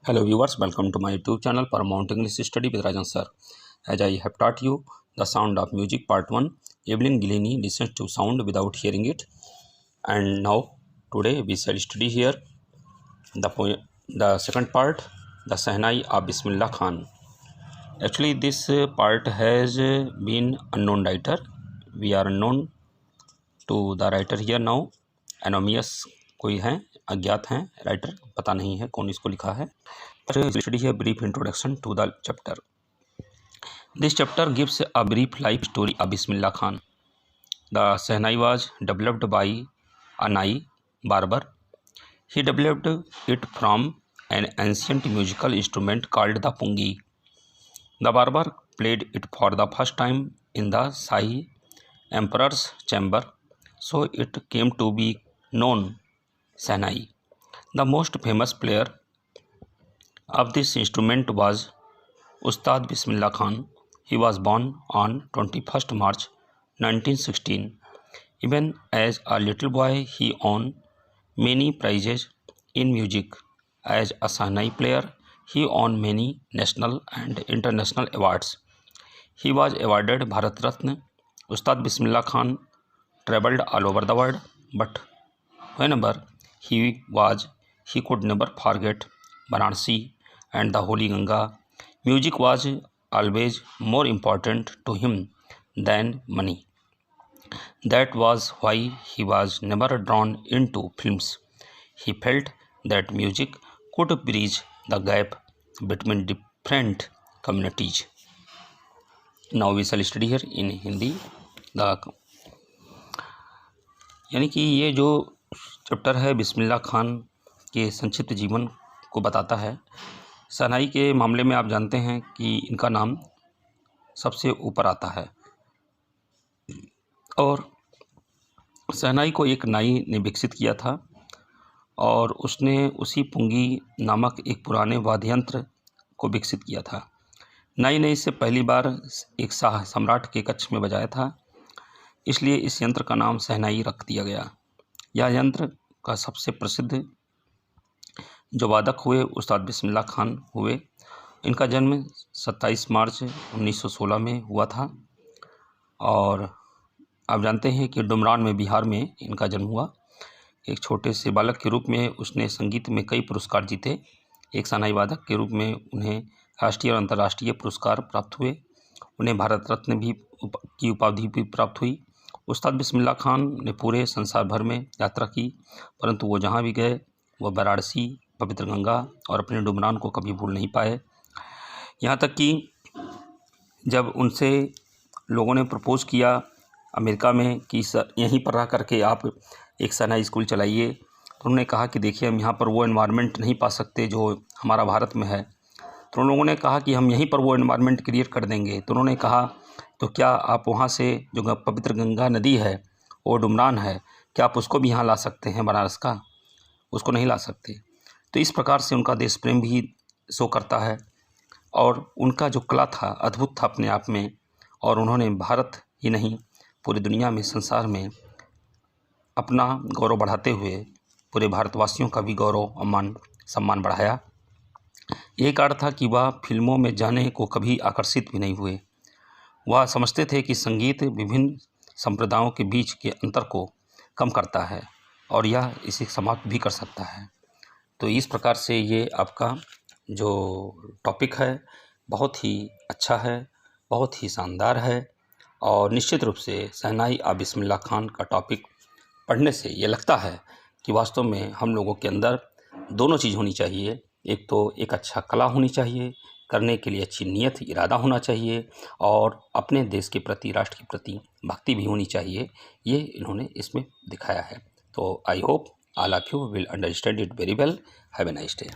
Hello viewers, welcome to my YouTube channel Paramount English Study with Rajan sir. As I have taught you the sound of music part 1, Evelyn Gillies listens to sound without hearing it. And now today we shall study here the second part, the Sehnai of Bismillah Khan. Actually this part has been unknown writer. We are unknown to the writer here now. Anonymous कोई है, अज्ञात हैं writer, पता नहीं है कौन इसको लिखा है. Study here brief introduction to the chapter. This chapter gives a brief life story of Bismillah Khan. The Sehnai was developed by Anai Barber. He developed it from an ancient musical instrument called the pungi. The barber played it for the first time in the Shahi Emperor's chamber, so it came to be known Sehnai. The most famous player of this instrument was Ustad Bismillah Khan. He was born on 21st March 1916. Even as a little boy, he won many prizes in music. As a Sehnai player, he won many national and international awards. He was awarded Bharat Ratna. Ustad Bismillah Khan traveled all over the world, but whenever he was, he could never forget Varanasi and the Holy Ganga. Music was always more important to him than money. That was why he was never drawn into films. He felt that music could bridge the gap between different communities. Now we shall study here in Hindi. यानी कि ये जो chapter है बिस्मिल्लाह खान के संक्षिप्त जीवन को बताता है. सेहनाई के मामले में आप जानते हैं कि इनका नाम सबसे ऊपर आता है और सेहनाई को एक नाई ने विकसित किया था और उसने उसी पुंगी नामक एक पुराने वाद्य यंत्र को विकसित किया था. नाई ने इसे पहली बार एक शाह सम्राट के कक्ष में बजाया था, इसलिए इस यंत्र का नाम सेहनाई रख दिया गया. यह यंत्र का सबसे प्रसिद्ध जो वादक हुए उस्ताद बिस्मिल्लाह खान हुए. इनका जन्म 27 मार्च 1916 में हुआ था और आप जानते हैं कि डुमरान में, बिहार में इनका जन्म हुआ. एक छोटे से बालक के रूप में उसने संगीत में कई पुरस्कार जीते. एक सेहनाई वादक के रूप में उन्हें राष्ट्रीय और अंतर्राष्ट्रीय पुरस्कार प्राप्त हुए. उन्हें भारत रत्न भी की उपाधि भी प्राप्त हुई. उस्ताद बिस्मिल्लाह खान ने पूरे संसार भर में यात्रा की, परंतु वो जहाँ भी गए वो वाराणसी, पवित्र गंगा और अपने डुमरान को कभी भूल नहीं पाए. यहाँ तक कि जब उनसे लोगों ने प्रपोज़ किया अमेरिका में कि सर यहीं पर रह करके आप एक सेहनाई स्कूल चलाइए, तो उन्होंने कहा कि देखिए हम यहाँ पर वो एनवायरनमेंट नहीं पा सकते जो हमारा भारत में है. तो उन लोगों ने कहा कि हम यहीं पर वो एनवायरनमेंट क्रिएट कर देंगे. तो उन्होंने कहा तो क्या आप वहाँ से जो पवित्र गंगा नदी है वो डुमरान है, क्या आप उसको भी यहाँ ला सकते हैं बनारस का? उसको नहीं ला सकते. तो इस प्रकार से उनका देश प्रेम भी शो करता है और उनका जो कला था अद्भुत था अपने आप में. और उन्होंने भारत ही नहीं पूरी दुनिया में, संसार में अपना गौरव बढ़ाते हुए पूरे भारतवासियों का भी गौरव सम्मान बढ़ाया. एक कारण था कि वह फिल्मों में जाने को कभी आकर्षित भी नहीं हुए. वह समझते थे कि संगीत विभिन्न संप्रदायों के बीच के अंतर को कम करता है और यह इसे समाप्त भी कर सकता है. तो इस प्रकार से ये आपका जो टॉपिक है बहुत ही अच्छा है, बहुत ही शानदार है और निश्चित रूप से सेहनाई ऑफ बिस्मिल्लाह खान का टॉपिक पढ़ने से ये लगता है कि वास्तव में हम लोगों के अंदर दोनों चीज़ होनी चाहिए. एक तो एक अच्छा कला होनी चाहिए, करने के लिए अच्छी नीयत, इरादा होना चाहिए और अपने देश के प्रति, राष्ट्र के प्रति भक्ति भी होनी चाहिए. ये इन्होंने इसमें दिखाया है. तो I hope all of you will understand it very well. Have a nice day.